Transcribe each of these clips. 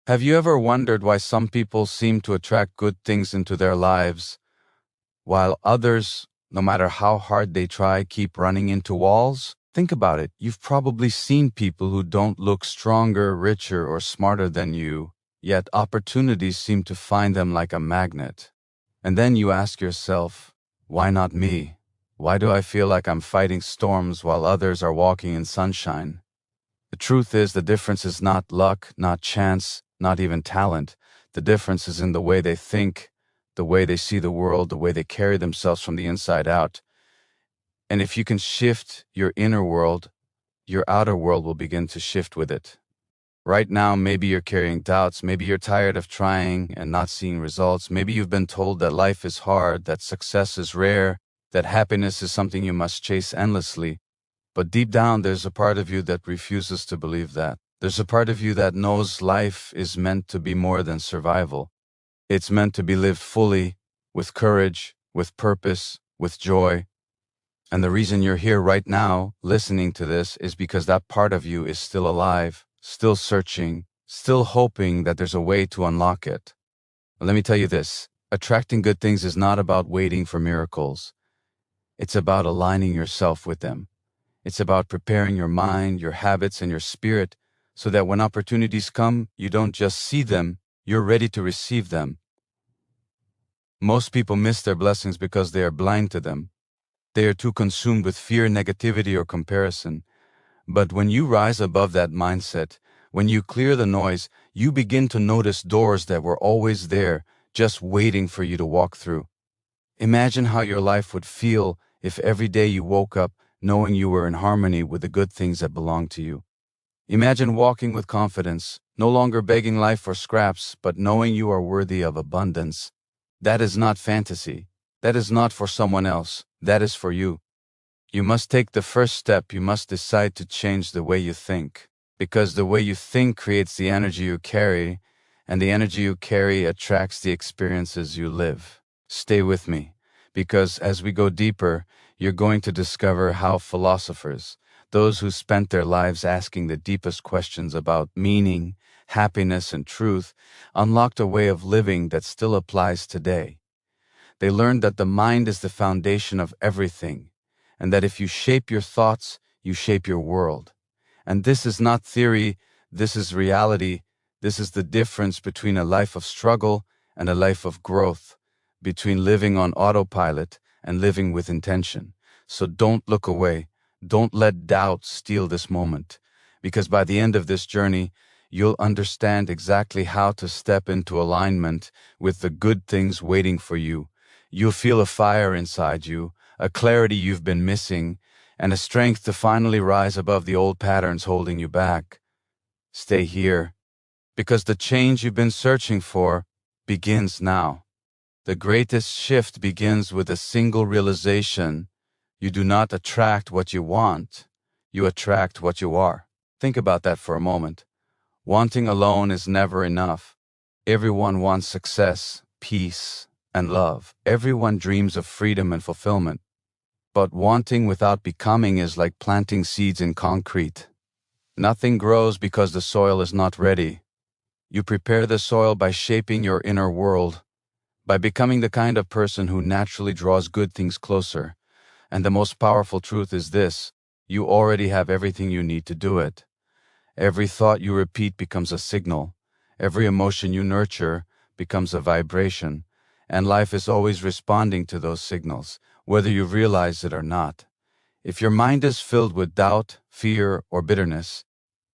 Have you ever wondered why some people seem to attract good things into their lives, while others, no matter how hard they try, keep running into walls? Think about it. You've probably seen people who don't look stronger, richer, or smarter than you, yet opportunities seem to find them like a magnet. And then you ask yourself, why not me? Why do I feel like I'm fighting storms while others are walking in sunshine? The truth is, the difference is not luck, not chance, not even talent. The difference is in the way they think, the way they see the world, the way they carry themselves from the inside out. And if you can shift your inner world, your outer world will begin to shift with it. Right now, maybe you're carrying doubts, maybe you're tired of trying and not seeing results, maybe you've been told that life is hard, that success is rare, that happiness is something you must chase endlessly. But deep down, there's a part of you that refuses to believe that. There's a part of you that knows life is meant to be more than survival. It's meant to be lived fully, with courage, with purpose, with joy. And the reason you're here right now, listening to this, is because that part of you is still alive, still searching, still hoping that there's a way to unlock it. Let me tell you this, attracting good things is not about waiting for miracles. It's about aligning yourself with them. It's about preparing your mind, your habits, and your spirit so that when opportunities come, you don't just see them, you're ready to receive them. Most people miss their blessings because they are blind to them. They are too consumed with fear, negativity, or comparison. But when you rise above that mindset, when you clear the noise, you begin to notice doors that were always there, just waiting for you to walk through. Imagine how your life would feel if every day you woke up knowing you were in harmony with the good things that belong to you. Imagine walking with confidence, no longer begging life for scraps, but knowing you are worthy of abundance. That is not fantasy. That is not for someone else. That is for you. You must take the first step. You must decide to change the way you think, because the way you think creates the energy you carry, and the energy you carry attracts the experiences you live. Stay with me, because as we go deeper, you're going to discover how philosophers, those who spent their lives asking the deepest questions about meaning, happiness, and truth, unlocked a way of living that still applies today. They learned that the mind is the foundation of everything, and that if you shape your thoughts, you shape your world. And this is not theory, this is reality. This is the difference between a life of struggle and a life of growth, between living on autopilot and living with intention. So don't look away. Don't let doubt steal this moment, because by the end of this journey, you'll understand exactly how to step into alignment with the good things waiting for you. You'll feel a fire inside you, a clarity you've been missing, and a strength to finally rise above the old patterns holding you back. Stay here, because the change you've been searching for begins now. The greatest shift begins with a single realization. You do not attract what you want, you attract what you are. Think about that for a moment. Wanting alone is never enough. Everyone wants success, peace, and love. Everyone dreams of freedom and fulfillment. But wanting without becoming is like planting seeds in concrete. Nothing grows because the soil is not ready. You prepare the soil by shaping your inner world, by becoming the kind of person who naturally draws good things closer. And the most powerful truth is this: you already have everything you need to do it. Every thought you repeat becomes a signal. Every emotion you nurture becomes a vibration. And life is always responding to those signals, whether you realize it or not. If your mind is filled with doubt, fear, or bitterness,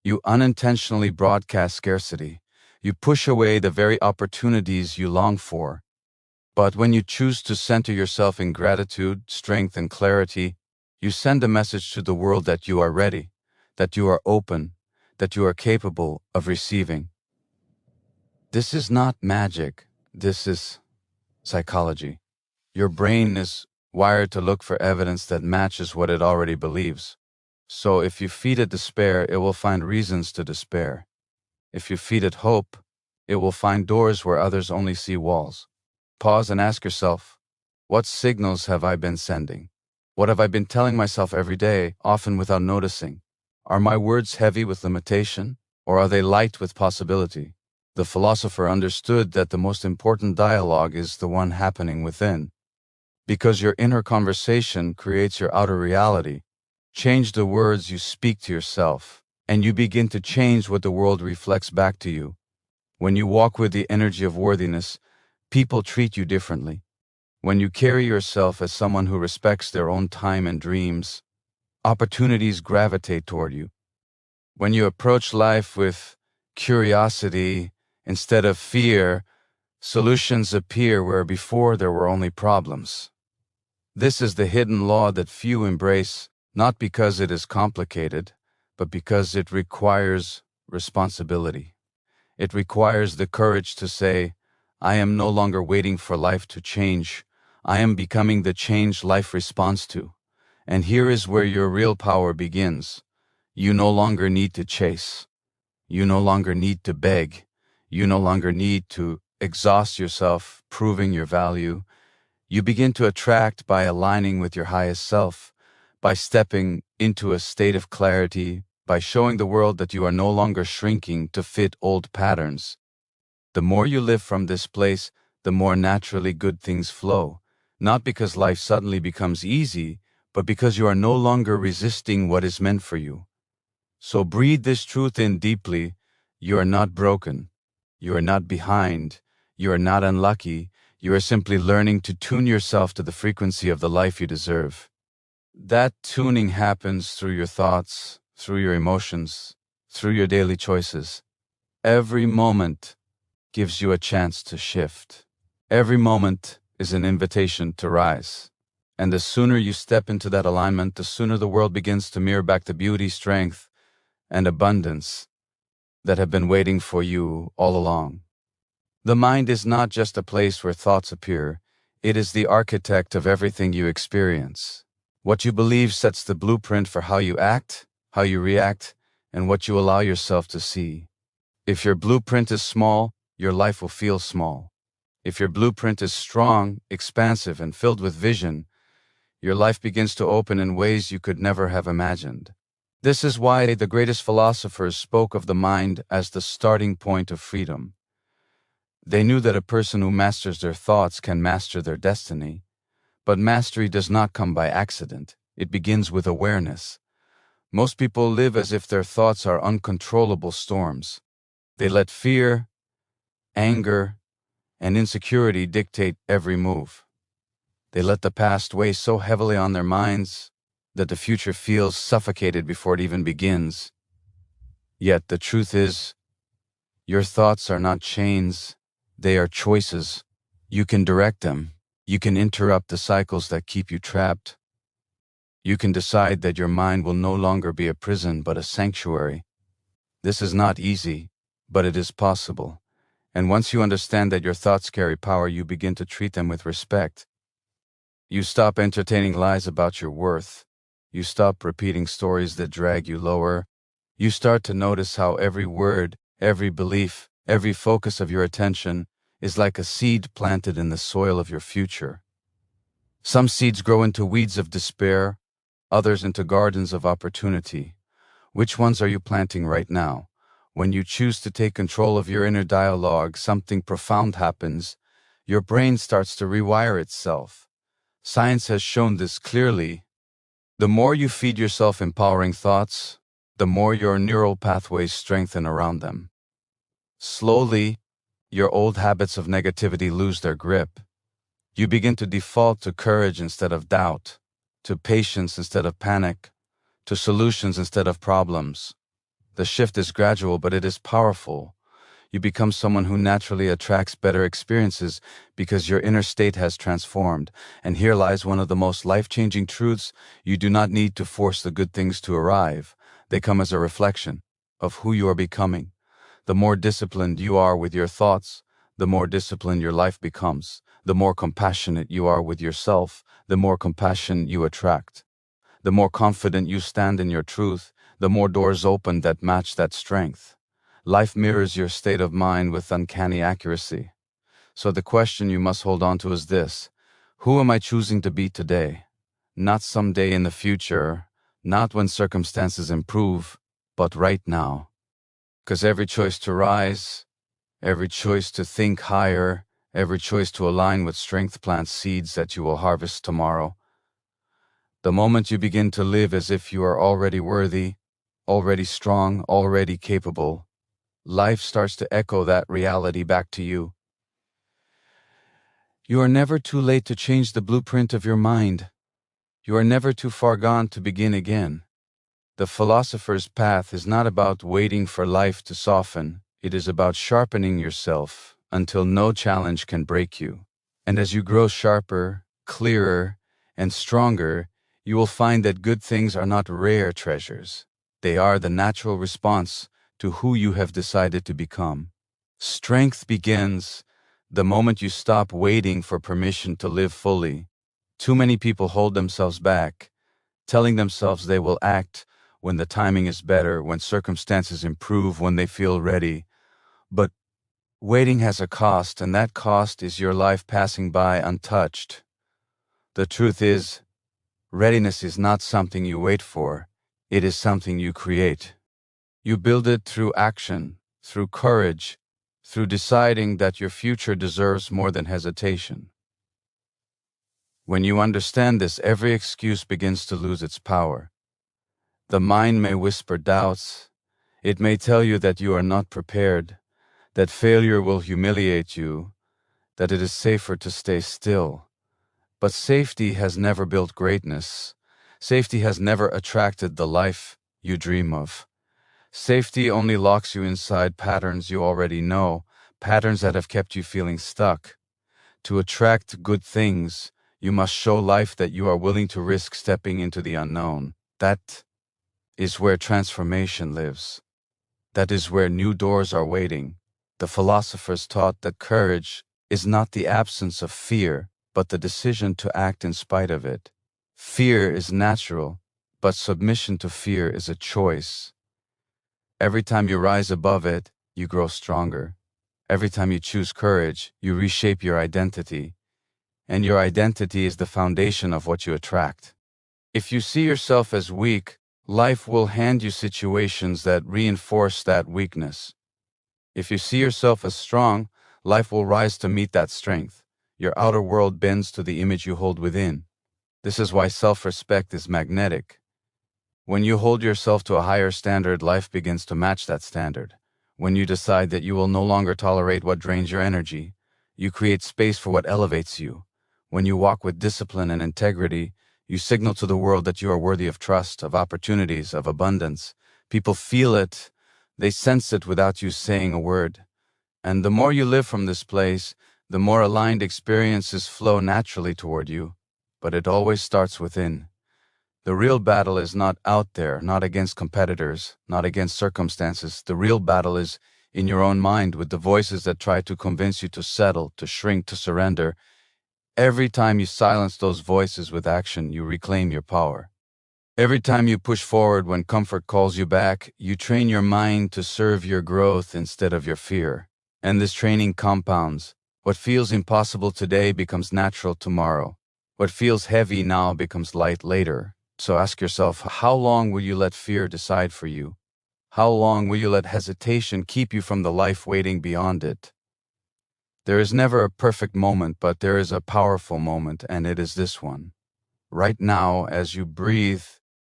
you unintentionally broadcast scarcity. You push away the very opportunities you long for. But when you choose to center yourself in gratitude, strength, and clarity, you send a message to the world that you are ready, that you are open, that you are capable of receiving. This is not magic. This is psychology. Your brain is wired to look for evidence that matches what it already believes. So if you feed it despair, it will find reasons to despair. If you feed it hope, it will find doors where others only see walls. Pause and ask yourself, what signals have I been sending? What have I been telling myself every day, often without noticing? Are my words heavy with limitation, or are they light with possibility? The philosopher understood that the most important dialogue is the one happening within, because your inner conversation creates your outer reality. Change the words you speak to yourself, and you begin to change what the world reflects back to you. When you walk with the energy of worthiness, people treat you differently. When you carry yourself as someone who respects their own time and dreams, opportunities gravitate toward you. When you approach life with curiosity instead of fear, solutions appear where before there were only problems. This is the hidden law that few embrace, not because it is complicated, but because it requires responsibility. It requires the courage to say, I am no longer waiting for life to change. I am becoming the change life responds to. And here is where your real power begins. You no longer need to chase. You no longer need to beg. You no longer need to exhaust yourself proving your value. You begin to attract by aligning with your highest self, by stepping into a state of clarity, by showing the world that you are no longer shrinking to fit old patterns. The more you live from this place, the more naturally good things flow, not because life suddenly becomes easy, but because you are no longer resisting what is meant for you. So breathe this truth in deeply. You are not broken. You are not behind. You are not unlucky. You are simply learning to tune yourself to the frequency of the life you deserve. That tuning happens through your thoughts, through your emotions, through your daily choices. Every moment gives you a chance to shift. Every moment is an invitation to rise. And the sooner you step into that alignment, the sooner the world begins to mirror back the beauty, strength, and abundance that have been waiting for you all along. The mind is not just a place where thoughts appear, it is the architect of everything you experience. What you believe sets the blueprint for how you act, how you react, and what you allow yourself to see. If your blueprint is small, your life will feel small. If your blueprint is strong, expansive, and filled with vision, your life begins to open in ways you could never have imagined. This is why the greatest philosophers spoke of the mind as the starting point of freedom. They knew that a person who masters their thoughts can master their destiny. But mastery does not come by accident. It begins with awareness. Most people live as if their thoughts are uncontrollable storms. They let fear, anger, and insecurity dictate every move. They let the past weigh so heavily on their minds that the future feels suffocated before it even begins. Yet the truth is, your thoughts are not chains, they are choices. You can direct them. You can interrupt the cycles that keep you trapped. You can decide that your mind will no longer be a prison but a sanctuary. This is not easy, but it is possible. And once you understand that your thoughts carry power, you begin to treat them with respect. You stop entertaining lies about your worth. You stop repeating stories that drag you lower. You start to notice how every word, every belief, every focus of your attention is like a seed planted in the soil of your future. Some seeds grow into weeds of despair, others into gardens of opportunity. Which ones are you planting right now? When you choose to take control of your inner dialogue, something profound happens. Your brain starts to rewire itself. Science has shown this clearly. The more you feed yourself empowering thoughts, the more your neural pathways strengthen around them. Slowly, your old habits of negativity lose their grip. You begin to default to courage instead of doubt, to patience instead of panic, to solutions instead of problems. The shift is gradual, but it is powerful. You become someone who naturally attracts better experiences because your inner state has transformed. And here lies one of the most life-changing truths. You do not need to force the good things to arrive. They come as a reflection of who you are becoming. The more disciplined you are with your thoughts, the more disciplined your life becomes. The more compassionate you are with yourself, the more compassion you attract. The more confident you stand in your truth, the more doors open that match that strength. Life mirrors your state of mind with uncanny accuracy. So the question you must hold on to is this: who am I choosing to be today? Not someday in the future, not when circumstances improve, but right now. Because every choice to rise, Every choice to think higher, every choice to align with strength plants seeds that you will harvest tomorrow. The moment you begin to live as if you are already worthy, already strong, already capable, life starts to echo that reality back to you. You are never too late to change the blueprint of your mind. You are never too far gone to begin again. The philosopher's path is not about waiting for life to soften. It is about sharpening yourself until no challenge can break you. And as you grow sharper, clearer, and stronger, you will find that good things are not rare treasures. They are the natural response to who you have decided to become. Strength begins the moment you stop waiting for permission to live fully. Too many people hold themselves back, telling themselves they will act when the timing is better, when circumstances improve, when they feel ready. But waiting has a cost, and that cost is your life passing by untouched. The truth is, readiness is not something you wait for, it is something you create. You build it through action, through courage, through deciding that your future deserves more than hesitation. When you understand this, every excuse begins to lose its power. The mind may whisper doubts. It may tell you that you are not prepared, that failure will humiliate you, that it is safer to stay still. But safety has never built greatness. Safety has never attracted the life you dream of. Safety only locks you inside patterns you already know, patterns that have kept you feeling stuck. To attract good things, you must show life that you are willing to risk stepping into the unknown. That is where transformation lives. That is where new doors are waiting. The philosophers taught that courage is not the absence of fear, but the decision to act in spite of it. Fear is natural, but submission to fear is a choice. Every time you rise above it, you grow stronger. Every time you choose courage, you reshape your identity. And your identity is the foundation of what you attract. If you see yourself as weak, life will hand you situations that reinforce that weakness. If you see yourself as strong, life will rise to meet that strength. Your outer world bends to the image you hold within. This is why self-respect is magnetic. When you hold yourself to a higher standard, life begins to match that standard. When you decide that you will no longer tolerate what drains your energy, you create space for what elevates you. When you walk with discipline and integrity, you signal to the world that you are worthy of trust, of opportunities, of abundance. People feel it. They sense it without you saying a word. And the more you live from this place, the more aligned experiences flow naturally toward you. But it always starts within. The real battle is not out there, not against competitors, not against circumstances. The real battle is in your own mind, with the voices that try to convince you to settle, to shrink, to surrender. Every time you silence those voices with action, you reclaim your power. Every time you push forward when comfort calls you back, you train your mind to serve your growth instead of your fear. And this training compounds. What feels impossible today becomes natural tomorrow. What feels heavy now becomes light later. So ask yourself, how long will you let fear decide for you? How long will you let hesitation keep you from the life waiting beyond it? There is never a perfect moment, but there is a powerful moment, and it is this one. Right now, as you breathe,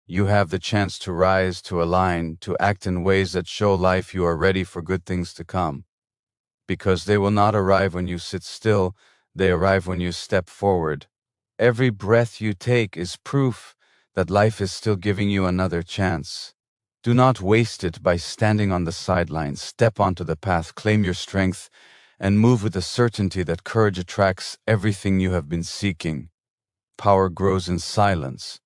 you have the chance to rise, to align, to act in ways that show life you are ready for good things to come. Because they will not arrive when you sit still, they arrive when you step forward. Every breath you take is proof that life is still giving you another chance. Do not waste it by standing on the sidelines. Step onto the path, claim your strength, and move with the certainty that courage attracts everything you have been seeking. Power grows in silence,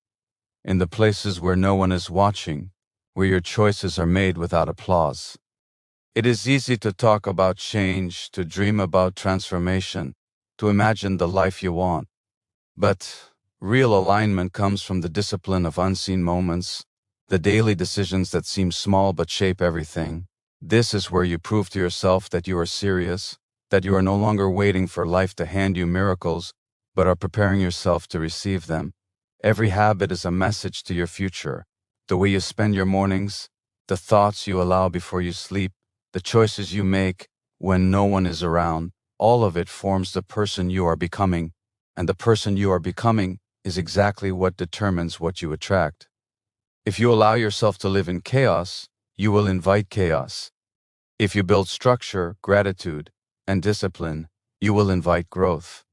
in the places where no one is watching, where your choices are made without applause. It is easy to talk about change, to dream about transformation, to imagine the life you want. But real alignment comes from the discipline of unseen moments, the daily decisions that seem small but shape everything. This is where you prove to yourself that you are serious, that you are no longer waiting for life to hand you miracles, but are preparing yourself to receive them. Every habit is a message to your future. The way you spend your mornings, the thoughts you allow before you sleep, the choices you make, when no one is around, all of it forms the person you are becoming, and the person you are becoming is exactly what determines what you attract. If you allow yourself to live in chaos, you will invite chaos. If you build structure, gratitude, and discipline, you will invite growth.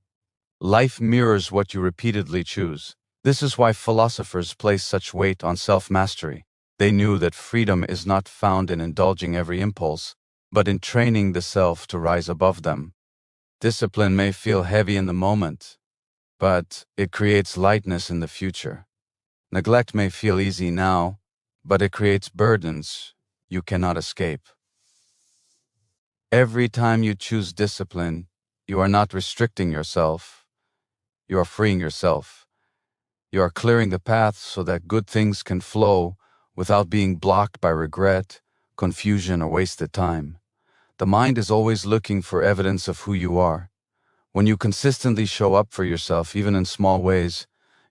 Life mirrors what you repeatedly choose. This is why philosophers place such weight on self-mastery. They knew that freedom is not found in indulging every impulse, but in training the self to rise above them. Discipline may feel heavy in the moment, but it creates lightness in the future. Neglect may feel easy now, but it creates burdens you cannot escape. Every time you choose discipline, you are not restricting yourself, you are freeing yourself. You are clearing the path so that good things can flow without being blocked by regret, confusion, or wasted time. The mind is always looking for evidence of who you are. When you consistently show up for yourself, even in small ways,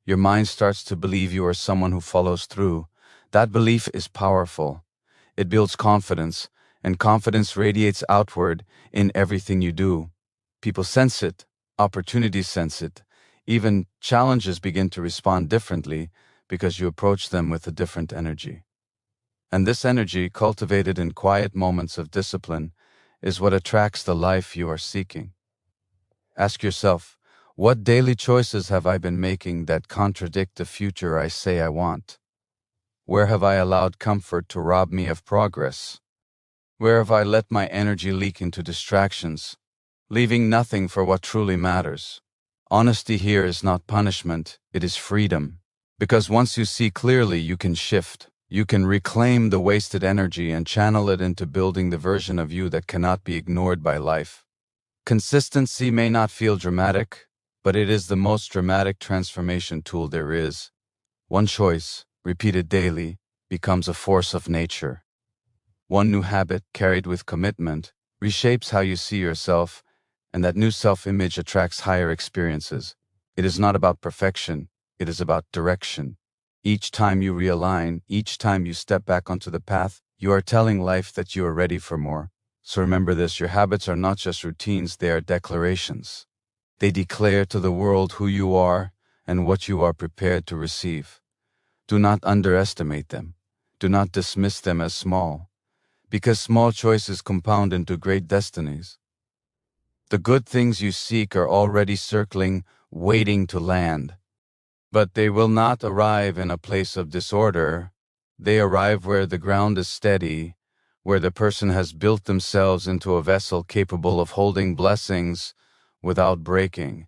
your mind starts to believe you are someone who follows through. That belief is powerful. It builds confidence, and confidence radiates outward in everything you do. People sense it, opportunities sense it, even challenges begin to respond differently because you approach them with a different energy. And this energy, cultivated in quiet moments of discipline, is what attracts the life you are seeking. Ask yourself, what daily choices have I been making that contradict the future I say I want? Where have I allowed comfort to rob me of progress? Where have I let my energy leak into distractions, leaving nothing for what truly matters? Honesty here is not punishment, it is freedom. Because once you see clearly, you can shift. You can reclaim the wasted energy and channel it into building the version of you that cannot be ignored by life. Consistency may not feel dramatic, but it is the most dramatic transformation tool there is. One choice, repeated daily, becomes a force of nature. One new habit, carried with commitment, reshapes how you see yourself, and that new self-image attracts higher experiences. It is not about perfection, it is about direction. Each time you realign, each time you step back onto the path, you are telling life that you are ready for more. So remember this, your habits are not just routines, they are declarations. They declare to the world who you are and what you are prepared to receive. Do not underestimate them. Do not dismiss them as small, because small choices compound into great destinies. The good things you seek are already circling, waiting to land. But they will not arrive in a place of disorder. They arrive where the ground is steady, where the person has built themselves into a vessel capable of holding blessings without breaking.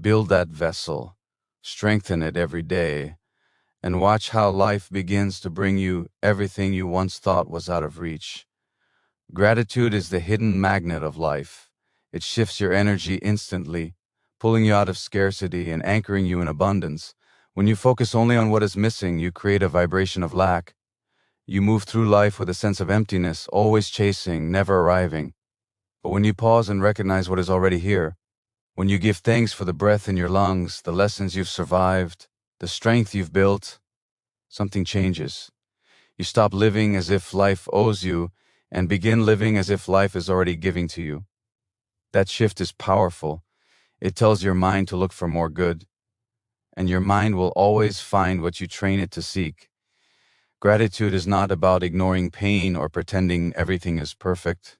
Build that vessel, strengthen it every day, and watch how life begins to bring you everything you once thought was out of reach. Gratitude is the hidden magnet of life. It shifts your energy instantly, pulling you out of scarcity and anchoring you in abundance. When you focus only on what is missing, you create a vibration of lack. You move through life with a sense of emptiness, always chasing, never arriving. But when you pause and recognize what is already here, when you give thanks for the breath in your lungs, the lessons you've survived, the strength you've built, something changes. You stop living as if life owes you and begin living as if life is already giving to you. That shift is powerful. It tells your mind to look for more good, and your mind will always find what you train it to seek. Gratitude is not about ignoring pain or pretending everything is perfect.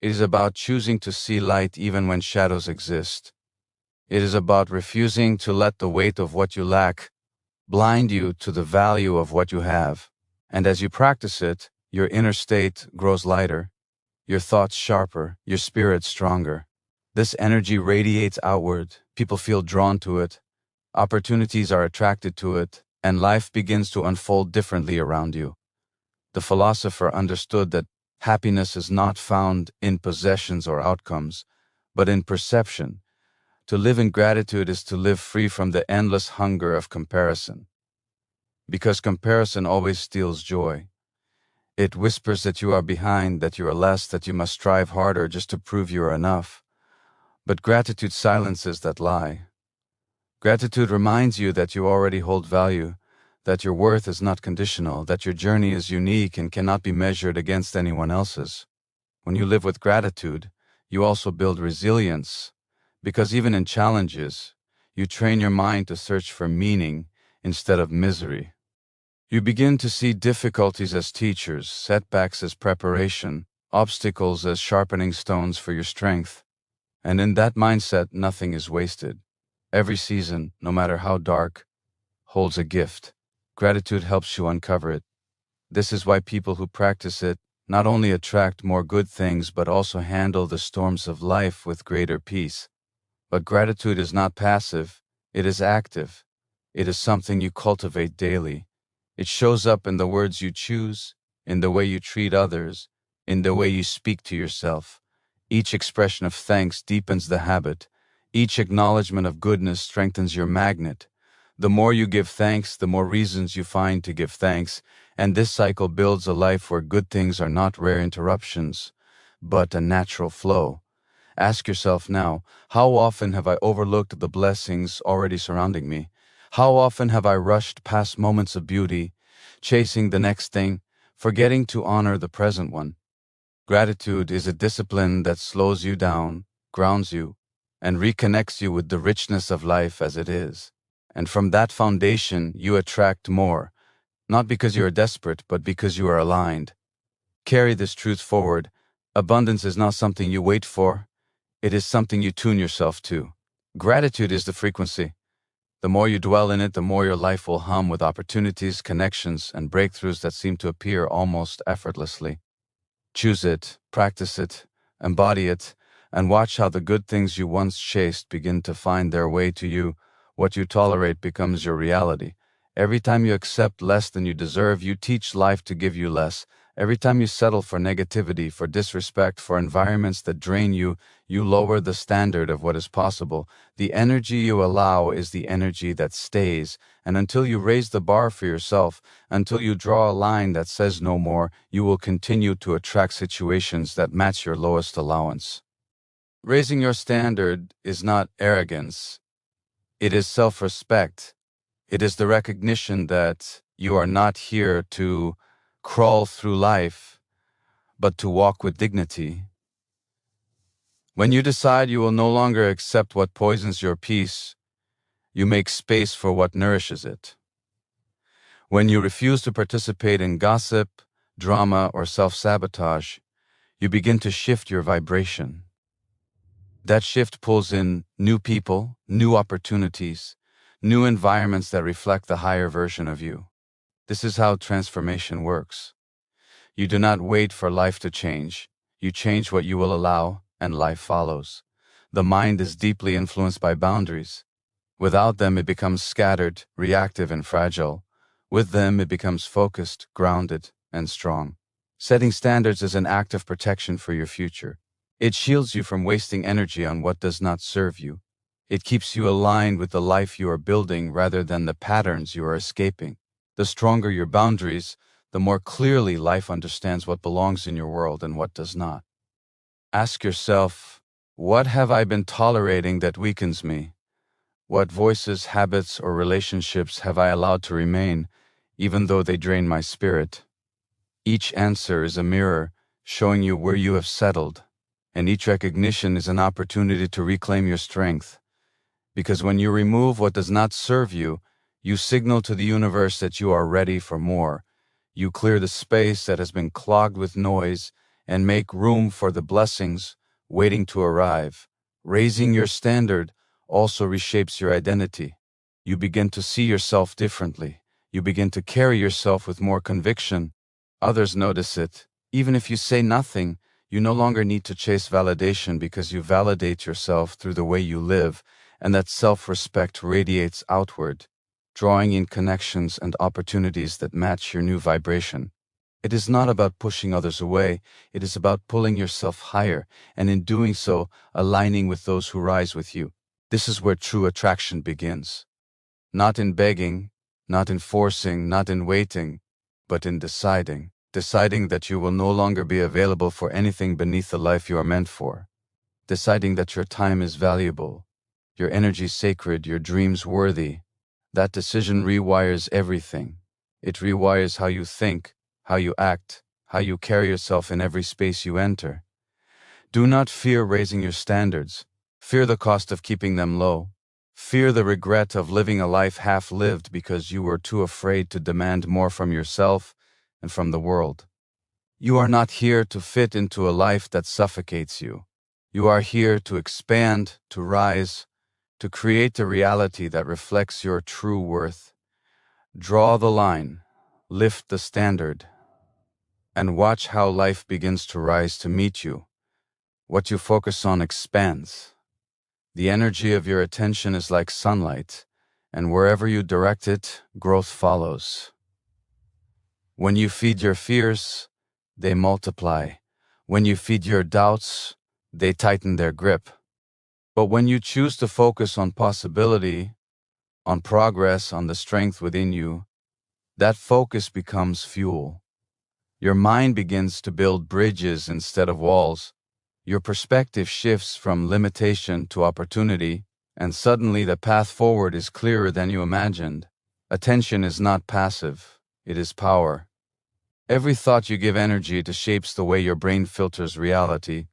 It is about choosing to see light even when shadows exist. It is about refusing to let the weight of what you lack blind you to the value of what you have. And as you practice it, your inner state grows lighter, your thoughts sharper, your spirit stronger. This energy radiates outward, people feel drawn to it, opportunities are attracted to it, and life begins to unfold differently around you. The philosopher understood that happiness is not found in possessions or outcomes, but in perception. To live in gratitude is to live free from the endless hunger of comparison. Because comparison always steals joy. It whispers that you are behind, that you are less, that you must strive harder just to prove you are enough. But gratitude silences that lie. Gratitude reminds you that you already hold value, that your worth is not conditional, that your journey is unique and cannot be measured against anyone else's. When you live with gratitude, you also build resilience, because even in challenges, you train your mind to search for meaning instead of misery. You begin to see difficulties as teachers, setbacks as preparation, obstacles as sharpening stones for your strength. And in that mindset, nothing is wasted. Every season, no matter how dark, holds a gift. Gratitude helps you uncover it. This is why people who practice it not only attract more good things but also handle the storms of life with greater peace. But gratitude is not passive, it is active. It is something you cultivate daily. It shows up in the words you choose, in the way you treat others, in the way you speak to yourself. Each expression of thanks deepens the habit. Each acknowledgement of goodness strengthens your magnet. The more you give thanks, the more reasons you find to give thanks, and this cycle builds a life where good things are not rare interruptions, but a natural flow. Ask yourself now, how often have I overlooked the blessings already surrounding me? How often have I rushed past moments of beauty, chasing the next thing, forgetting to honor the present one? Gratitude is a discipline that slows you down, grounds you, and reconnects you with the richness of life as it is. And from that foundation, you attract more, not because you are desperate, but because you are aligned. Carry this truth forward. Abundance is not something you wait for, it is something you tune yourself to. Gratitude is the frequency. The more you dwell in it, the more your life will hum with opportunities, connections, and breakthroughs that seem to appear almost effortlessly. Choose it, practice it, embody it, and watch how the good things you once chased begin to find their way to you. What you tolerate becomes your reality. Every time you accept less than you deserve, you teach life to give you less. Every time you settle for negativity, for disrespect, for environments that drain you, you lower the standard of what is possible. The energy you allow is the energy that stays, and until you raise the bar for yourself, until you draw a line that says no more, you will continue to attract situations that match your lowest allowance. Raising your standard is not arrogance, it is self-respect. It is the recognition that you are not here to crawl through life, but to walk with dignity. When you decide you will no longer accept what poisons your peace, you make space for what nourishes it. When you refuse to participate in gossip, drama, or self-sabotage, you begin to shift your vibration. That shift pulls in new people, new opportunities, new environments that reflect the higher version of you. This is how transformation works. You do not wait for life to change. You change what you will allow, and life follows. The mind is deeply influenced by boundaries. Without them, it becomes scattered, reactive, and fragile. With them, it becomes focused, grounded, and strong. Setting standards is an act of protection for your future. It shields you from wasting energy on what does not serve you. It keeps you aligned with the life you are building rather than the patterns you are escaping. The stronger your boundaries, the more clearly life understands what belongs in your world and what does not. Ask yourself, what have I been tolerating that weakens me? What voices, habits, or relationships have I allowed to remain, even though they drain my spirit? Each answer is a mirror, showing you where you have settled, and each recognition is an opportunity to reclaim your strength. Because when you remove what does not serve you, you signal to the universe that you are ready for more. You clear the space that has been clogged with noise and make room for the blessings waiting to arrive. Raising your standard also reshapes your identity. You begin to see yourself differently. You begin to carry yourself with more conviction. Others notice it. Even if you say nothing, you no longer need to chase validation because you validate yourself through the way you live, and that self-respect radiates outward, drawing in connections and opportunities that match your new vibration. It is not about pushing others away, it is about pulling yourself higher, and in doing so, aligning with those who rise with you. This is where true attraction begins. Not in begging, not in forcing, not in waiting, but in deciding. Deciding that you will no longer be available for anything beneath the life you are meant for. Deciding that your time is valuable, your energy sacred, your dreams worthy. That decision rewires everything. It rewires how you think, how you act, how you carry yourself in every space you enter. Do not fear raising your standards. Fear the cost of keeping them low. Fear the regret of living a life half-lived because you were too afraid to demand more from yourself and from the world. You are not here to fit into a life that suffocates you. You are here to expand, to rise, to create a reality that reflects your true worth. Draw the line, lift the standard, and watch how life begins to rise to meet you. What you focus on expands. The energy of your attention is like sunlight, and wherever you direct it, growth follows. When you feed your fears, they multiply. When you feed your doubts, they tighten their grip. But when you choose to focus on possibility, on progress, on the strength within you, that focus becomes fuel. Your mind begins to build bridges instead of walls. Your perspective shifts from limitation to opportunity, and suddenly the path forward is clearer than you imagined. Attention is not passive, it is power. Every thought you give energy, it shapes the way your brain filters reality.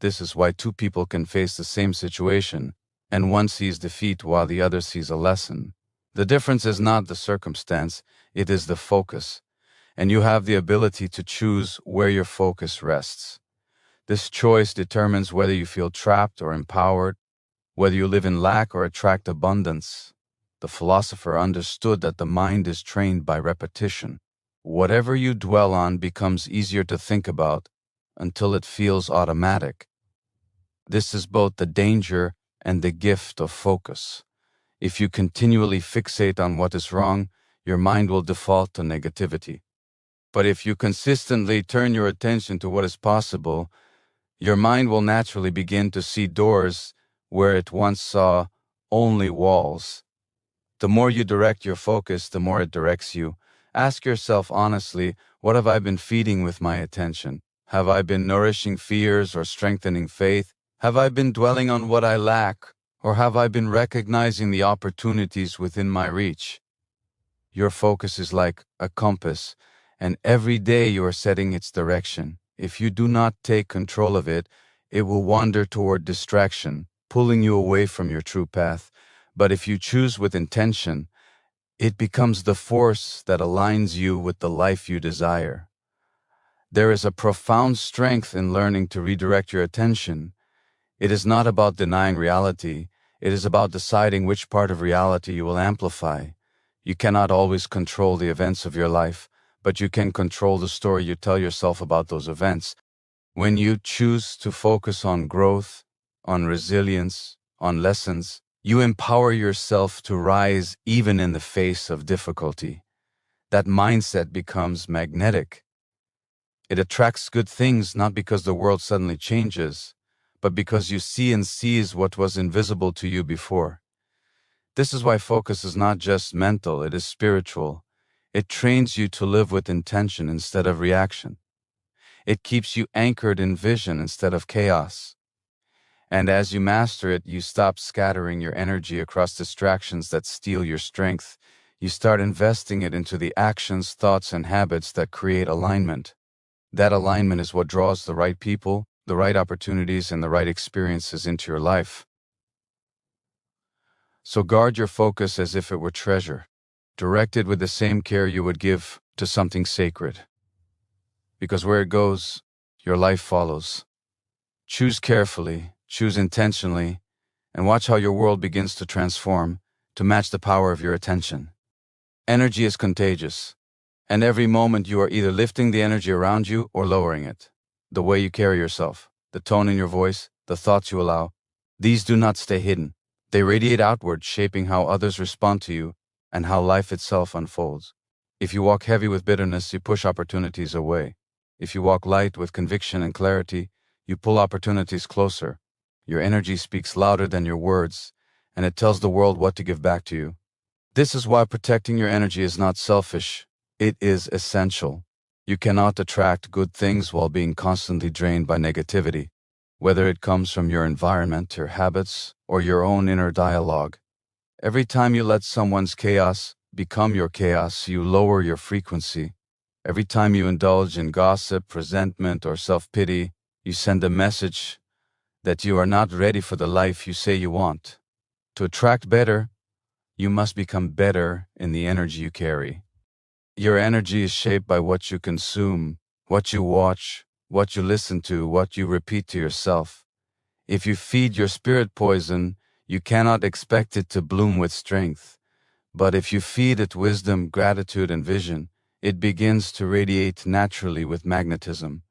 This is why two people can face the same situation, and one sees defeat while the other sees a lesson. The difference is not the circumstance, it is the focus, and you have the ability to choose where your focus rests. This choice determines whether you feel trapped or empowered, whether you live in lack or attract abundance. The philosopher understood that the mind is trained by repetition. Whatever you dwell on becomes easier to think about until it feels automatic. This is both the danger and the gift of focus. If you continually fixate on what is wrong, your mind will default to negativity. But if you consistently turn your attention to what is possible, your mind will naturally begin to see doors where it once saw only walls. The more you direct your focus, the more it directs you. Ask yourself honestly, what have I been feeding with my attention? Have I been nourishing fears or strengthening faith? Have I been dwelling on what I lack? Or have I been recognizing the opportunities within my reach? Your focus is like a compass, and every day you are setting its direction. If you do not take control of it, it will wander toward distraction, pulling you away from your true path. But if you choose with intention, it becomes the force that aligns you with the life you desire. There is a profound strength in learning to redirect your attention. It is not about denying reality, it is about deciding which part of reality you will amplify. You cannot always control the events of your life, but you can control the story you tell yourself about those events. When you choose to focus on growth, on resilience, on lessons, you empower yourself to rise even in the face of difficulty. That mindset becomes magnetic. It attracts good things not because the world suddenly changes, but because you see and seize what was invisible to you before. This is why focus is not just mental, it is spiritual. It trains you to live with intention instead of reaction. It keeps you anchored in vision instead of chaos. And as you master it, you stop scattering your energy across distractions that steal your strength. You start investing it into the actions, thoughts, and habits that create alignment. That alignment is what draws the right people, the right opportunities, and the right experiences into your life. So guard your focus as if it were treasure. Direct it with the same care you would give to something sacred. Because where it goes, your life follows. Choose carefully, choose intentionally, and watch how your world begins to transform to match the power of your attention. Energy is contagious, and every moment you are either lifting the energy around you or lowering it. The way you carry yourself, the tone in your voice, the thoughts you allow, these do not stay hidden. They radiate outward, shaping how others respond to you and how life itself unfolds. If you walk heavy with bitterness, you push opportunities away. If you walk light with conviction and clarity, you pull opportunities closer. Your energy speaks louder than your words, and it tells the world what to give back to you. This is why protecting your energy is not selfish. It is essential. You cannot attract good things while being constantly drained by negativity, whether it comes from your environment, your habits, or your own inner dialogue. Every time you let someone's chaos become your chaos, you lower your frequency. Every time you indulge in gossip, resentment, or self-pity, you send a message that you are not ready for the life you say you want. To attract better, you must become better in the energy you carry. Your energy is shaped by what you consume, what you watch, what you listen to, what you repeat to yourself. If you feed your spirit poison, you cannot expect it to bloom with strength. But if you feed it wisdom, gratitude, and vision, it begins to radiate naturally with magnetism.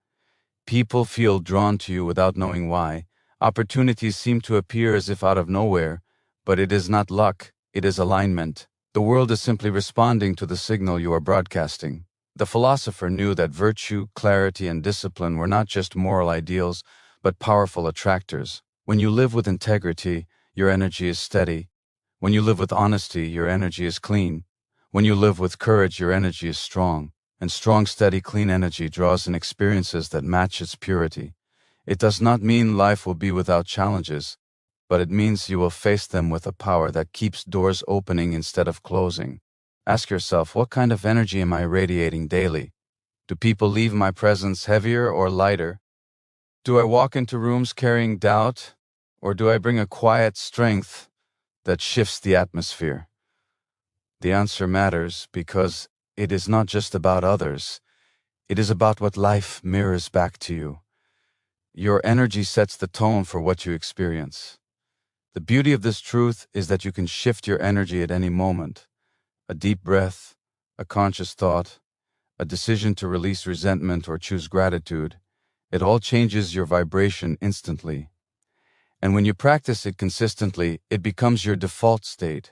People feel drawn to you without knowing why. Opportunities seem to appear as if out of nowhere, but it is not luck, it is alignment. The world is simply responding to the signal you are broadcasting. The philosopher knew that virtue, clarity, and discipline were not just moral ideals, but powerful attractors. When you live with integrity, your energy is steady. When you live with honesty, your energy is clean. When you live with courage, your energy is strong. And strong, steady, clean energy draws in experiences that match its purity. It does not mean life will be without challenges, but it means you will face them with a power that keeps doors opening instead of closing. Ask yourself, what kind of energy am I radiating daily? Do people leave my presence heavier or lighter? Do I walk into rooms carrying doubt, or do I bring a quiet strength that shifts the atmosphere? The answer matters because it is not just about others. It is about what life mirrors back to you. Your energy sets the tone for what you experience. The beauty of this truth is that you can shift your energy at any moment. A deep breath, a conscious thought, a decision to release resentment or choose gratitude, it all changes your vibration instantly. And when you practice it consistently, it becomes your default state.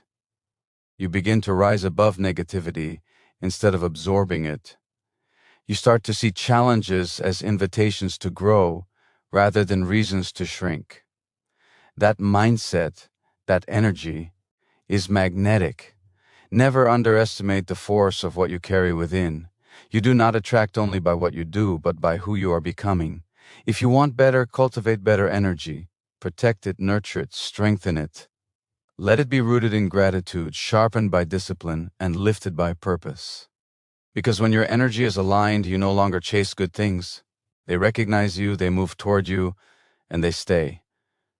You begin to rise above negativity instead of absorbing it. You start to see challenges as invitations to grow rather than reasons to shrink. That mindset, that energy, is magnetic. Never underestimate the force of what you carry within. You do not attract only by what you do, but by who you are becoming. If you want better, cultivate better energy. Protect it, nurture it, strengthen it. Let it be rooted in gratitude, sharpened by discipline, and lifted by purpose. Because when your energy is aligned, you no longer chase good things. They recognize you, they move toward you, and they stay.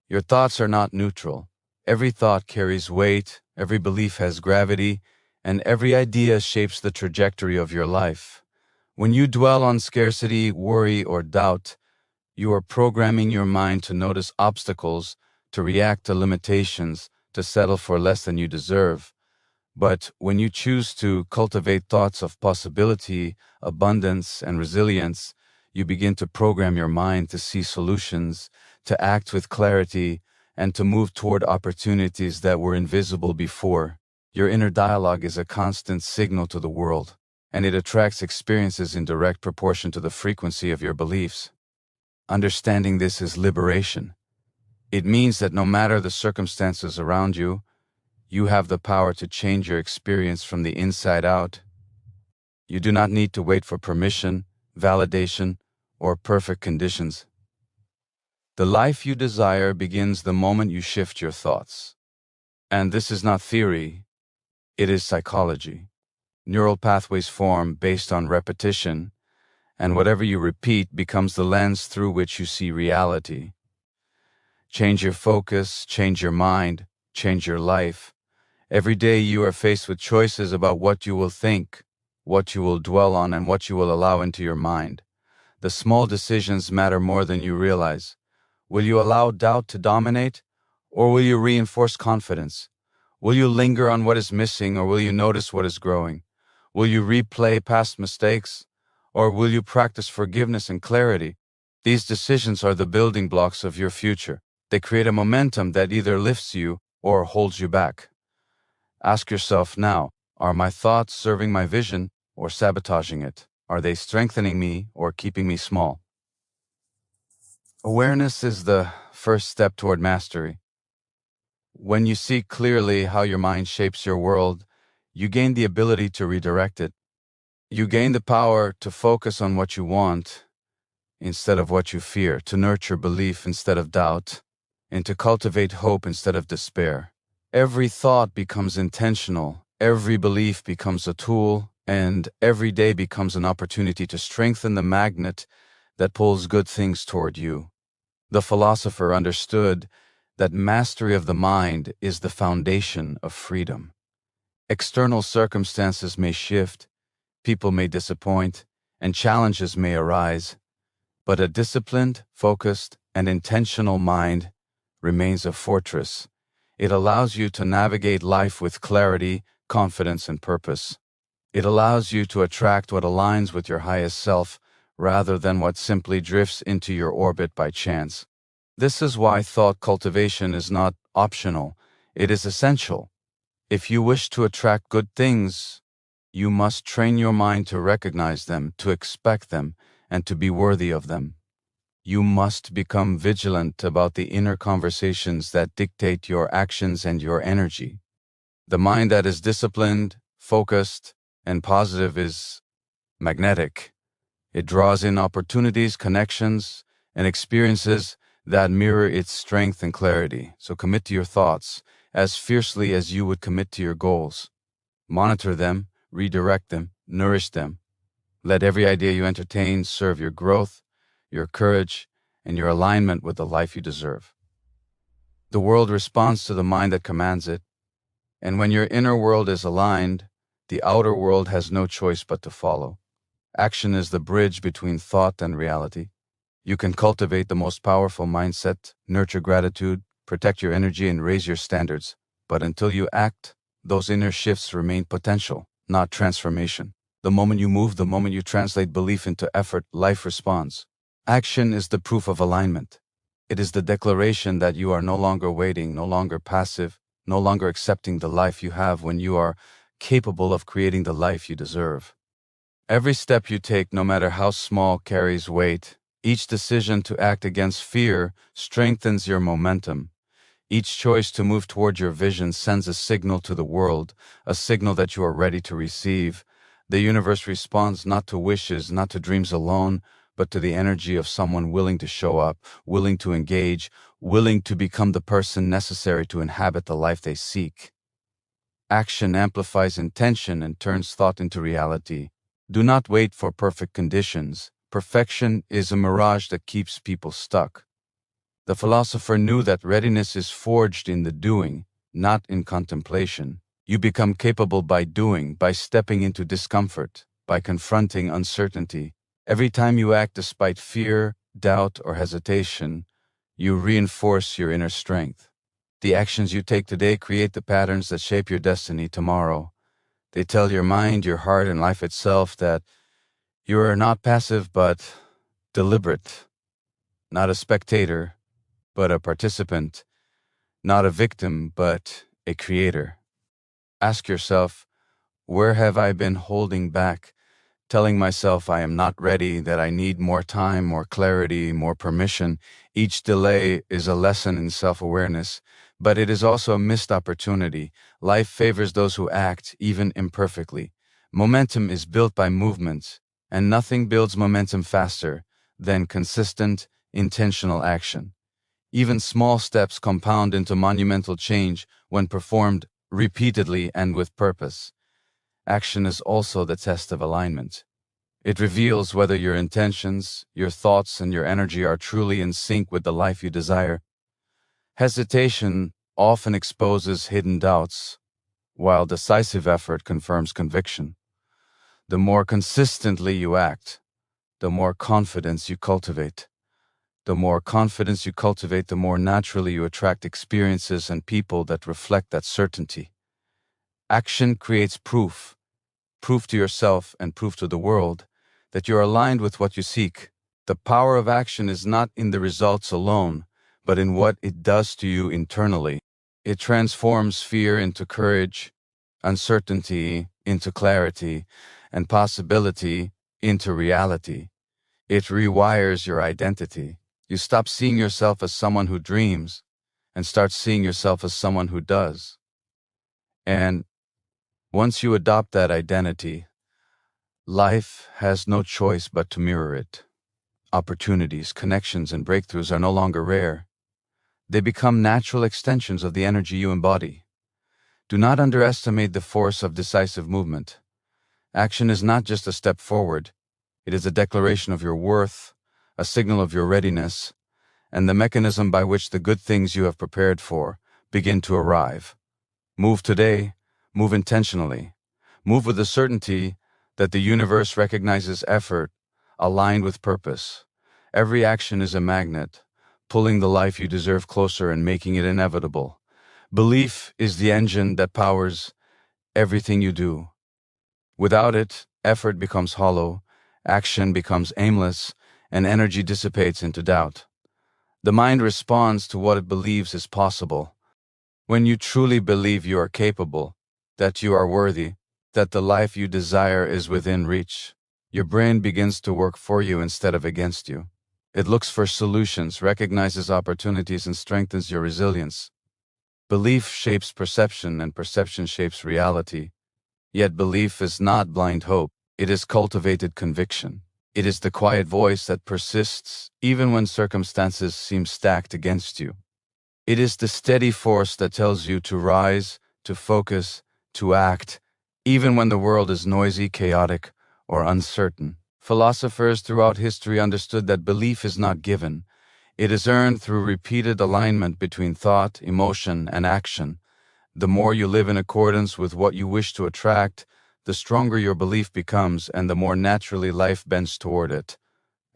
Your thoughts are not neutral. Every thought carries weight, every belief has gravity, and every idea shapes the trajectory of your life. When you dwell on scarcity, worry, or doubt, you are programming your mind to notice obstacles, to react to limitations, to settle for less than you deserve. But when you choose to cultivate thoughts of possibility, abundance, and resilience, you begin to program your mind to see solutions, to act with clarity, and to move toward opportunities that were invisible before. Your inner dialogue is a constant signal to the world, and it attracts experiences in direct proportion to the frequency of your beliefs. Understanding this is liberation. It means that no matter the circumstances around you, you have the power to change your experience from the inside out. You do not need to wait for permission, validation, or perfect conditions. The life you desire begins the moment you shift your thoughts. And this is not theory, it is psychology. Neural pathways form based on repetition, and whatever you repeat becomes the lens through which you see reality. Change your focus, change your mind, change your life. Every day you are faced with choices about what you will think, what you will dwell on, and what you will allow into your mind. The small decisions matter more than you realize. Will you allow doubt to dominate, or will you reinforce confidence? Will you linger on what is missing, or will you notice what is growing? Will you replay past mistakes, or will you practice forgiveness and clarity? These decisions are the building blocks of your future. They create a momentum that either lifts you or holds you back. Ask yourself now, are my thoughts serving my vision or sabotaging it? Are they strengthening me or keeping me small? Awareness is the first step toward mastery. When you see clearly how your mind shapes your world, you gain the ability to redirect it. You gain the power to focus on what you want instead of what you fear, to nurture belief instead of doubt, and to cultivate hope instead of despair. Every thought becomes intentional, every belief becomes a tool, and every day becomes an opportunity to strengthen the magnet that pulls good things toward you. The philosopher understood that mastery of the mind is the foundation of freedom. External circumstances may shift, people may disappoint, and challenges may arise, but a disciplined, focused, and intentional mind remains a fortress. It allows you to navigate life with clarity, confidence, and purpose. It allows you to attract what aligns with your highest self rather than what simply drifts into your orbit by chance. This is why thought cultivation is not optional, it is essential. If you wish to attract good things, you must train your mind to recognize them, to expect them, and to be worthy of them. You must become vigilant about the inner conversations that dictate your actions and your energy. The mind that is disciplined, focused, and positive is magnetic. It draws in opportunities, connections, and experiences that mirror its strength and clarity. So commit to your thoughts as fiercely as you would commit to your goals. Monitor them, redirect them, nourish them. Let every idea you entertain serve your growth, your courage, and your alignment with the life you deserve. The world responds to the mind that commands it, and when your inner world is aligned, the outer world has no choice but to follow. Action is the bridge between thought and reality. You can cultivate the most powerful mindset, nurture gratitude, protect your energy, and raise your standards. But until you act, those inner shifts remain potential, not transformation. The moment you move, the moment you translate belief into effort, life responds. Action is the proof of alignment. It is the declaration that you are no longer waiting, no longer passive, no longer accepting the life you have when you are capable of creating the life you deserve. Every step you take, no matter how small, carries weight. Each decision to act against fear strengthens your momentum. Each choice to move toward your vision sends a signal to the world, a signal that you are ready to receive. The universe responds not to wishes, not to dreams alone, but to the energy of someone willing to show up, willing to engage, willing to become the person necessary to inhabit the life they seek. Action amplifies intention and turns thought into reality. Do not wait for perfect conditions. Perfection is a mirage that keeps people stuck. The philosopher knew that readiness is forged in the doing, not in contemplation. You become capable by doing, by stepping into discomfort, by confronting uncertainty. Every time you act despite fear, doubt, or hesitation, you reinforce your inner strength. The actions you take today create the patterns that shape your destiny tomorrow. They tell your mind, your heart, and life itself that you are not passive but deliberate, not a spectator but a participant, not a victim but a creator. Ask yourself, where have I been holding back, telling myself I am not ready, that I need more time, more clarity, more permission? Each delay is a lesson in self-awareness, but it is also a missed opportunity. Life favors those who act, even imperfectly. Momentum is built by movement, and nothing builds momentum faster than consistent, intentional action. Even small steps compound into monumental change when performed repeatedly and with purpose. Action is also the test of alignment. It reveals whether your intentions, your thoughts, and your energy are truly in sync with the life you desire. Hesitation often exposes hidden doubts, while decisive effort confirms conviction. The more consistently you act, the more confidence you cultivate. The more confidence you cultivate, the more naturally you attract experiences and people that reflect that certainty. Action creates proof to yourself and proof to the world that you're aligned with what you seek. The power of action is not in the results alone, but in what it does to you internally. It transforms fear into courage, uncertainty into clarity, and possibility into reality. It rewires your identity. You stop seeing yourself as someone who dreams and start seeing yourself as someone who does. And once you adopt that identity, life has no choice but to mirror it. Opportunities, connections, and breakthroughs are no longer rare. They become natural extensions of the energy you embody. Do not underestimate the force of decisive movement. Action is not just a step forward. It is a declaration of your worth, a signal of your readiness, and the mechanism by which the good things you have prepared for begin to arrive. Move today, move intentionally, move with the certainty that the universe recognizes effort aligned with purpose. Every action is a magnet, pulling the life you deserve closer and making it inevitable. Belief is the engine that powers everything you do. Without it, effort becomes hollow, action becomes aimless, and energy dissipates into doubt. The mind responds to what it believes is possible. When you truly believe you are capable, that you are worthy, that the life you desire is within reach, your brain begins to work for you instead of against you. It looks for solutions, recognizes opportunities, and strengthens your resilience. Belief shapes perception, and perception shapes reality. Yet belief is not blind hope, it is cultivated conviction. It is the quiet voice that persists even when circumstances seem stacked against you. It is the steady force that tells you to rise, to focus, to act, even when the world is noisy, chaotic, or uncertain. Philosophers throughout history understood that belief is not given. It is earned through repeated alignment between thought, emotion, and action. The more you live in accordance with what you wish to attract, the stronger your belief becomes and the more naturally life bends toward it.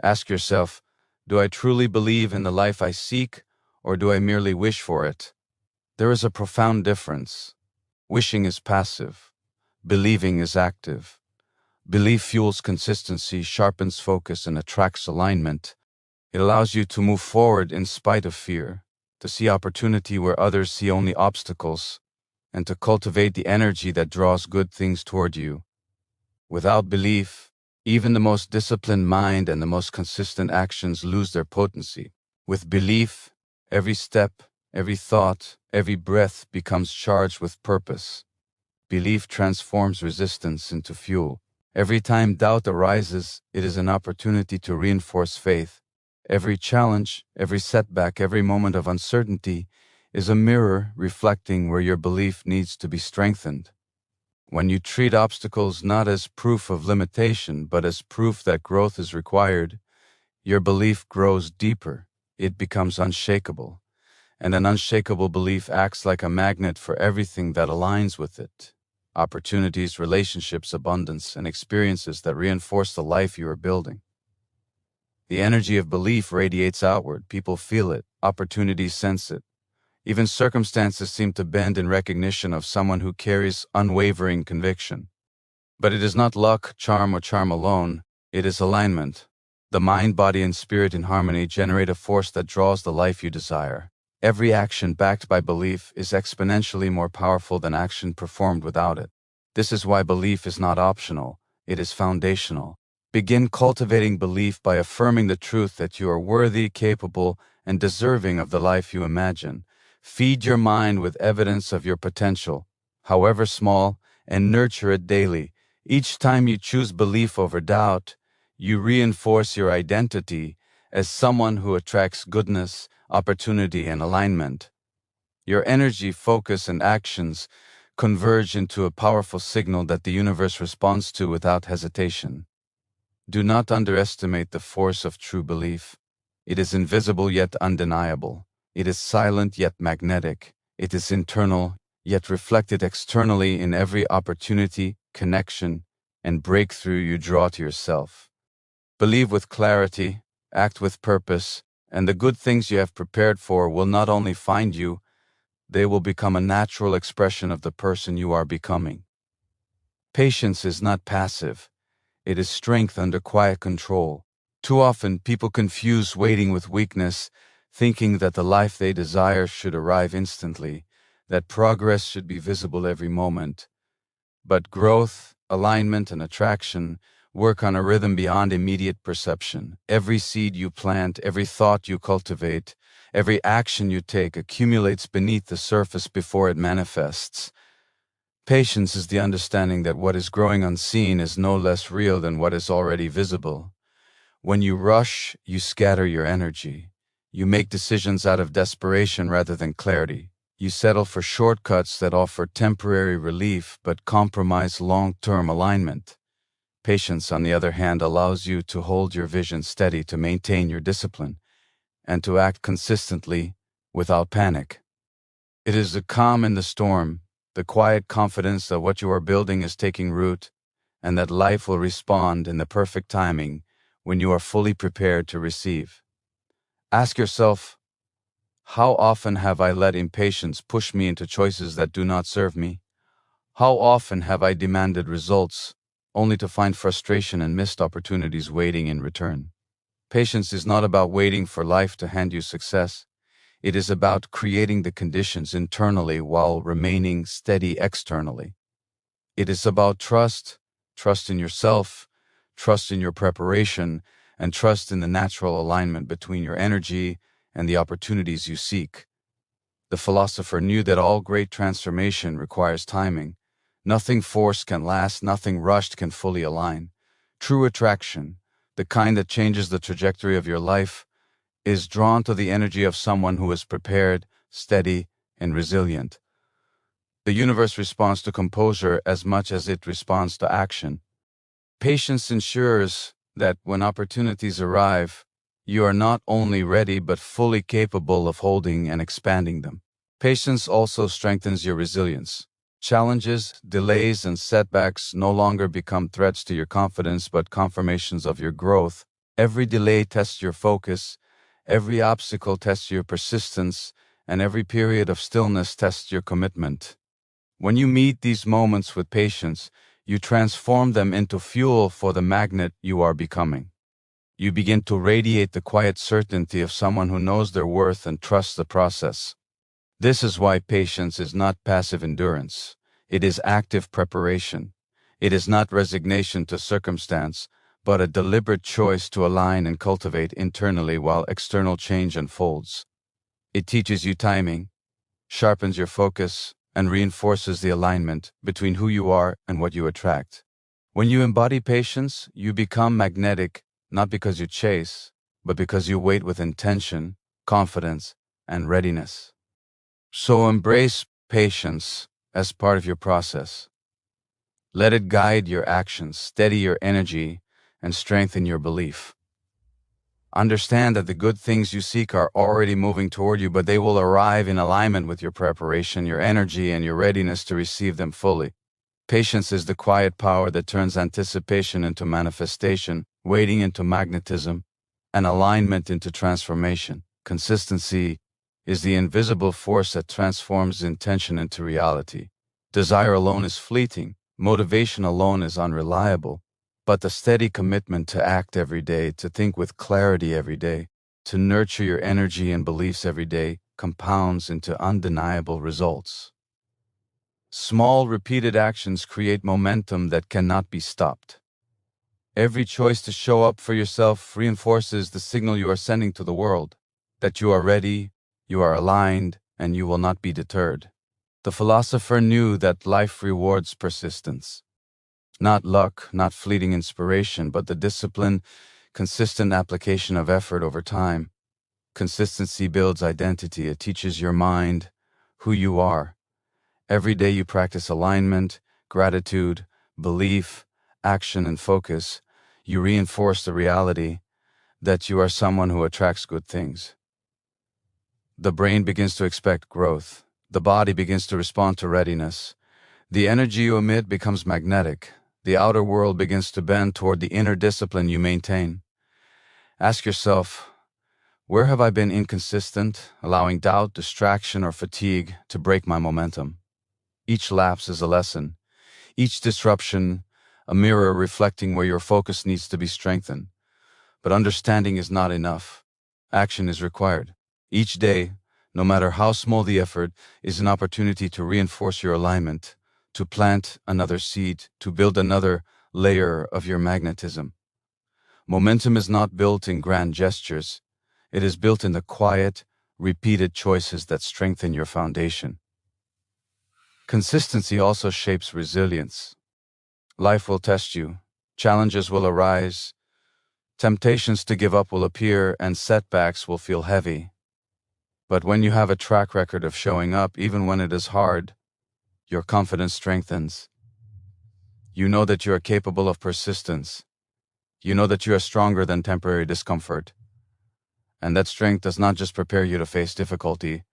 Ask yourself, do I truly believe in the life I seek, or do I merely wish for it? There is a profound difference. Wishing is passive. Believing is active. Belief fuels consistency, sharpens focus, and attracts alignment. It allows you to move forward in spite of fear, to see opportunity where others see only obstacles, and to cultivate the energy that draws good things toward you. Without belief, even the most disciplined mind and the most consistent actions lose their potency. With belief, every step, every thought, every breath becomes charged with purpose. Belief transforms resistance into fuel. Every time doubt arises, it is an opportunity to reinforce faith. Every challenge, every setback, every moment of uncertainty is a mirror reflecting where your belief needs to be strengthened. When you treat obstacles not as proof of limitation, but as proof that growth is required, your belief grows deeper. It becomes unshakable. And an unshakable belief acts like a magnet for everything that aligns with it. Opportunities, relationships, abundance, and experiences that reinforce the life you are building. The energy of belief radiates outward. People feel it. Opportunities sense it. Even circumstances seem to bend in recognition of someone who carries unwavering conviction. But it is not luck, charm, or charm alone. It is alignment. The mind, body, and spirit in harmony generate a force that draws the life you desire. Every action backed by belief is exponentially more powerful than action performed without it. This is why belief is not optional. It is foundational. Begin cultivating belief by affirming the truth that you are worthy, capable, and deserving of the life you imagine. Feed your mind with evidence of your potential, however small, and nurture it daily. Each time you choose belief over doubt, you reinforce your identity as someone who attracts goodness, opportunity, and alignment. Your energy, focus, and actions converge into a powerful signal that the universe responds to without hesitation. Do not underestimate the force of true belief. It is invisible yet undeniable. It is silent yet magnetic. It is internal yet reflected externally in every opportunity, connection, and breakthrough you draw to yourself. Believe with clarity, act with purpose, and the good things you have prepared for will not only find you, they will become a natural expression of the person you are becoming. Patience is not passive. It is strength under quiet control. Too often, people confuse waiting with weakness, thinking that the life they desire should arrive instantly, that progress should be visible every moment. But growth, alignment, and attraction work on a rhythm beyond immediate perception. Every seed you plant, every thought you cultivate, every action you take accumulates beneath the surface before it manifests. Patience is the understanding that what is growing unseen is no less real than what is already visible. When you rush, you scatter your energy. You make decisions out of desperation rather than clarity. You settle for shortcuts that offer temporary relief but compromise long-term alignment. Patience, on the other hand, allows you to hold your vision steady, to maintain your discipline, and to act consistently without panic. It is the calm in the storm, the quiet confidence that what you are building is taking root, and that life will respond in the perfect timing when you are fully prepared to receive. Ask yourself, how often have I let impatience push me into choices that do not serve me? How often have I demanded results only to find frustration and missed opportunities waiting in return? Patience is not about waiting for life to hand you success. It is about creating the conditions internally while remaining steady externally. It is about trust, trust in yourself, trust in your preparation, and trust in the natural alignment between your energy and the opportunities you seek. The philosopher knew that all great transformation requires timing. Nothing forced can last, nothing rushed can fully align. True attraction, the kind that changes the trajectory of your life, is drawn to the energy of someone who is prepared, steady, and resilient. The universe responds to composure as much as it responds to action. Patience ensures that when opportunities arrive, you are not only ready but fully capable of holding and expanding them. Patience also strengthens your resilience. Challenges, delays, and setbacks no longer become threats to your confidence but confirmations of your growth. Every delay tests your focus, every obstacle tests your persistence, and every period of stillness tests your commitment. When you meet these moments with patience, you transform them into fuel for the magnet you are becoming. You begin to radiate the quiet certainty of someone who knows their worth and trusts the process. This is why patience is not passive endurance. It is active preparation. It is not resignation to circumstance, but a deliberate choice to align and cultivate internally while external change unfolds. It teaches you timing, sharpens your focus, and reinforces the alignment between who you are and what you attract. When you embody patience, you become magnetic, not because you chase, but because you wait with intention, confidence, and readiness. So embrace patience as part of your process. Let it guide your actions, steady your energy, and strengthen your belief. Understand that the good things you seek are already moving toward you, but they will arrive in alignment with your preparation, your energy, and your readiness to receive them fully. Patience is the quiet power that turns anticipation into manifestation, waiting into magnetism, and alignment into transformation. Consistency is the invisible force that transforms intention into reality. Desire alone is fleeting, motivation alone is unreliable, but the steady commitment to act every day, to think with clarity every day, to nurture your energy and beliefs every day, compounds into undeniable results. Small, repeated actions create momentum that cannot be stopped. Every choice to show up for yourself reinforces the signal you are sending to the world, that you are ready, you are aligned, and you will not be deterred. The philosopher knew that life rewards persistence. Not luck, not fleeting inspiration, but the discipline, consistent application of effort over time. Consistency builds identity. It teaches your mind who you are. Every day you practice alignment, gratitude, belief, action, and focus. You reinforce the reality that you are someone who attracts good things. The brain begins to expect growth. The body begins to respond to readiness. The energy you emit becomes magnetic. The outer world begins to bend toward the inner discipline you maintain. Ask yourself, where have I been inconsistent, allowing doubt, distraction, or fatigue to break my momentum? Each lapse is a lesson. Each disruption, a mirror reflecting where your focus needs to be strengthened. But understanding is not enough. Action is required. Each day, no matter how small the effort, is an opportunity to reinforce your alignment, to plant another seed, to build another layer of your magnetism. Momentum is not built in grand gestures. It is built in the quiet, repeated choices that strengthen your foundation. Consistency also shapes resilience. Life will test you. Challenges will arise. Temptations to give up will appear, and setbacks will feel heavy. But when you have a track record of showing up, even when it is hard, your confidence strengthens. You know that you are capable of persistence. You know that you are stronger than temporary discomfort. And that strength does not just prepare you to face difficulty,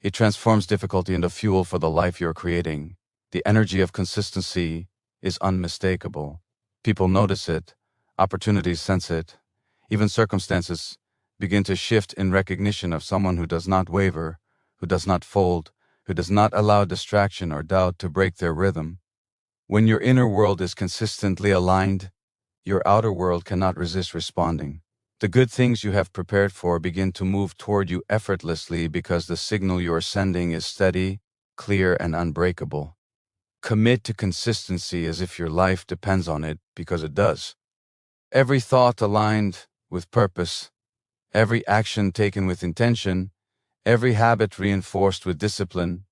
it transforms difficulty into fuel for the life you're creating. The energy of consistency is unmistakable. People notice it, opportunities sense it, even circumstances begin to shift in recognition of someone who does not waver, who does not fold, who does not allow distraction or doubt to break their rhythm. When your inner world is consistently aligned, your outer world cannot resist responding. The good things you have prepared for begin to move toward you effortlessly because the signal you are sending is steady, clear, and unbreakable. Commit to consistency as if your life depends on it, because it does. Every thought aligned with purpose, every action taken with intention, every habit reinforced with discipline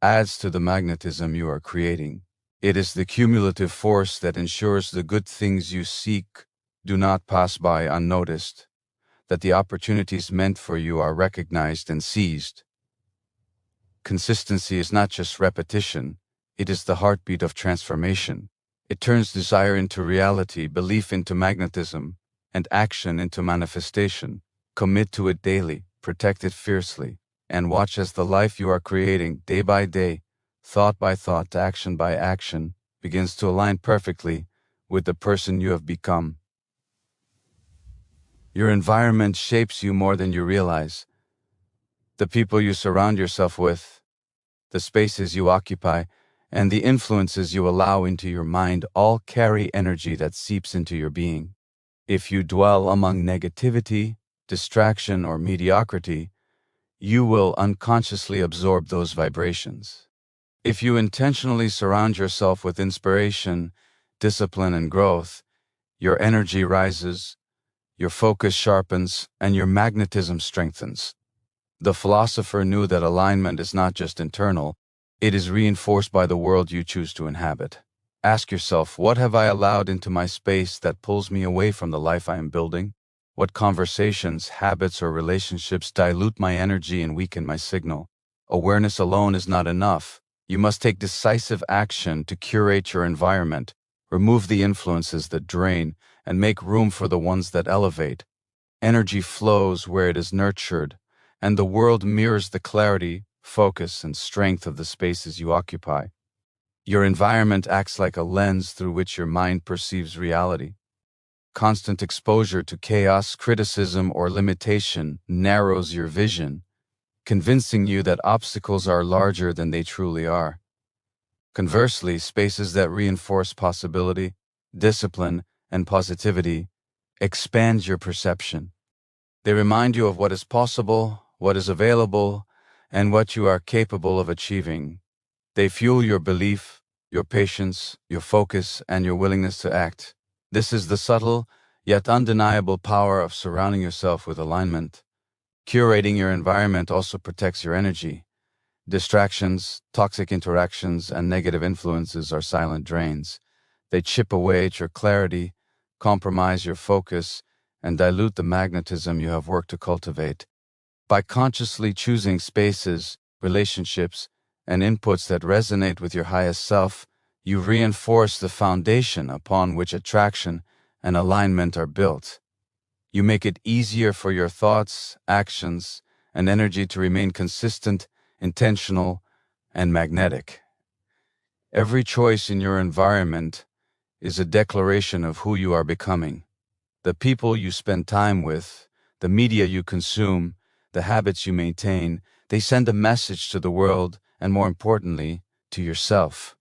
adds to the magnetism you are creating. It is the cumulative force that ensures the good things you seek do not pass by unnoticed, that the opportunities meant for you are recognized and seized. Consistency is not just repetition, it is the heartbeat of transformation. It turns desire into reality, belief into magnetism, and action into manifestation. Commit to it daily, protect it fiercely, and watch as the life you are creating day by day, thought by thought, action by action, begins to align perfectly with the person you have become. Your environment shapes you more than you realize. The people you surround yourself with, the spaces you occupy, and the influences you allow into your mind all carry energy that seeps into your being. If you dwell among negativity, distraction, or mediocrity, you will unconsciously absorb those vibrations. If you intentionally surround yourself with inspiration, discipline, and growth, your energy rises, your focus sharpens, and your magnetism strengthens. The philosopher knew that alignment is not just internal, it is reinforced by the world you choose to inhabit. Ask yourself, what have I allowed into my space that pulls me away from the life I am building? What conversations, habits, or relationships dilute my energy and weaken my signal? Awareness alone is not enough. You must take decisive action to curate your environment, remove the influences that drain, and make room for the ones that elevate. Energy flows where it is nurtured, and the world mirrors the clarity, focus, and strength of the spaces you occupy. Your environment acts like a lens through which your mind perceives reality. Constant exposure to chaos, criticism, or limitation narrows your vision, convincing you that obstacles are larger than they truly are. Conversely, spaces that reinforce possibility, discipline, and positivity expand your perception. They remind you of what is possible, what is available, and what you are capable of achieving. They fuel your belief, your patience, your focus, and your willingness to act. This is the subtle, yet undeniable power of surrounding yourself with alignment. Curating your environment also protects your energy. Distractions, toxic interactions, and negative influences are silent drains. They chip away at your clarity, compromise your focus, and dilute the magnetism you have worked to cultivate. By consciously choosing spaces, relationships, and inputs that resonate with your highest self, you reinforce the foundation upon which attraction and alignment are built. You make it easier for your thoughts, actions, and energy to remain consistent, intentional, and magnetic. Every choice in your environment is a declaration of who you are becoming. The people you spend time with, the media you consume, the habits you maintain, they send a message to the world and, more importantly, to yourself.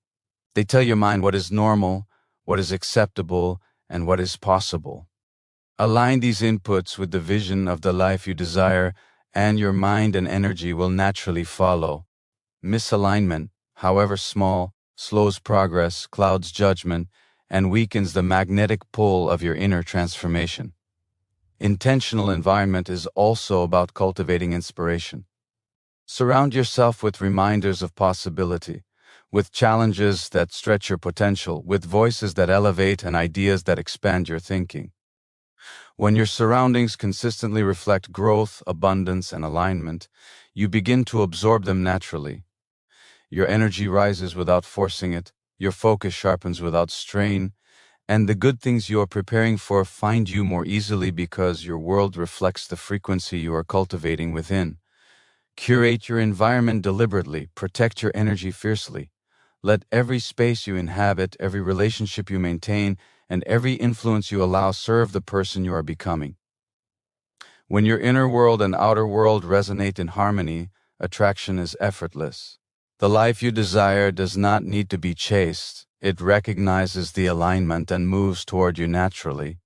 They tell your mind what is normal, what is acceptable, and what is possible. Align these inputs with the vision of the life you desire, and your mind and energy will naturally follow. Misalignment, however small, slows progress, clouds judgment, and weakens the magnetic pull of your inner transformation. Intentional environment is also about cultivating inspiration. Surround yourself with reminders of possibility, with challenges that stretch your potential, with voices that elevate and ideas that expand your thinking. When your surroundings consistently reflect growth, abundance, and alignment, you begin to absorb them naturally. Your energy rises without forcing it, your focus sharpens without strain, And the good things you are preparing for find you more easily because your world reflects the frequency you are cultivating within. Curate your environment deliberately, protect your energy fiercely. Let every space you inhabit, every relationship you maintain, and every influence you allow serve the person you are becoming. When your inner world and outer world resonate in harmony, attraction is effortless. The life you desire does not need to be chased. It recognizes the alignment and moves toward you naturally.